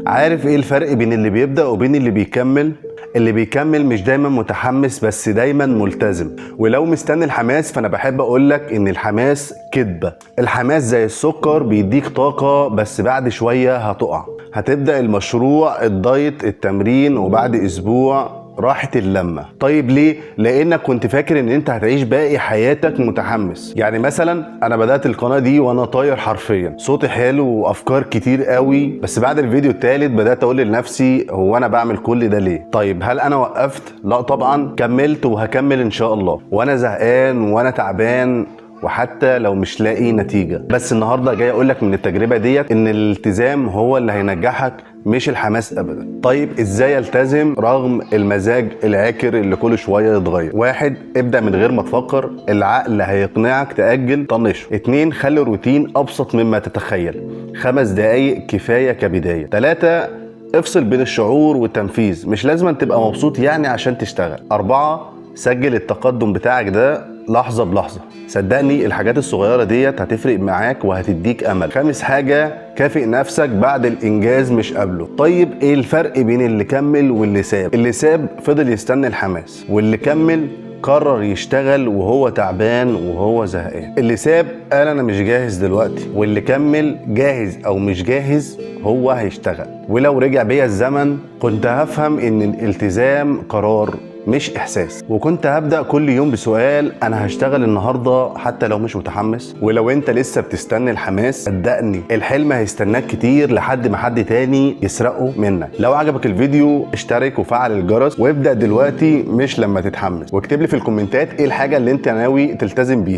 عارف ايه الفرق بين اللي بيبدأ وبين اللي بيكمل؟ اللي بيكمل مش دايما متحمس بس دايما ملتزم. ولو مستني الحماس فانا بحب اقولك ان الحماس كدبة. الحماس زي السكر بيديك طاقة بس بعد شوية هتقع. هتبدأ المشروع، الدايت، التمرين، وبعد اسبوع راحت اللمة. طيب ليه؟ لانك كنت فاكر ان انت هتعيش باقي حياتك متحمس. يعني مثلا انا بدأت القناة دي وانا طاير حرفيا، صوتي حلو وافكار كتير قوي، بس بعد الفيديو التالت بدأت اقول لنفسي هو انا بعمل كل ده ليه؟ طيب هل انا وقفت؟ لا طبعا، كملت وهكمل ان شاء الله، وانا زهقان وانا تعبان، وحتى لو مش لاقي نتيجة. بس النهاردة جاي اقولك من التجربة ديت ان الالتزام هو اللي هينجحك مش الحماس ابدا. طيب ازاي التزم رغم المزاج العاكر اللي كل شوية يتغير؟ واحد، ابدأ من غير ما تفكر، العقل هيقنعك تأجل طنشه. اتنين، خلي الروتين ابسط مما تتخيل، 5 دقايق كفاية كبداية. 3، افصل بين الشعور والتنفيذ، مش لازم تبقى مبسوط يعني عشان تشتغل. 4، سجل التقدم بتاعك ده لحظة بلحظة، صدقني الحاجات الصغيرة ديت هتفرق معاك وهتديك امل. 5 حاجة، كافئ نفسك بعد الانجاز مش قبله. طيب ايه الفرق بين اللي كمل واللي ساب؟ اللي ساب فضل يستنى الحماس، واللي كمل قرر يشتغل وهو تعبان وهو زهقان. اللي ساب قال انا مش جاهز دلوقتي، واللي كمل جاهز او مش جاهز هو هيشتغل. ولو رجع بيا الزمن كنت هفهم ان الالتزام قرار مش احساس، وكنت هبدأ كل يوم بسؤال انا هشتغل النهارده حتى لو مش متحمس. ولو انت لسه بتستنى الحماس صدقني الحلم هيستناك كتير لحد ما حد تاني يسرقه منك. لو عجبك الفيديو اشترك وفعل الجرس وابدأ دلوقتي مش لما تتحمس، واكتب لي في الكومنتات ايه الحاجة اللي انت ناوي تلتزم بيها.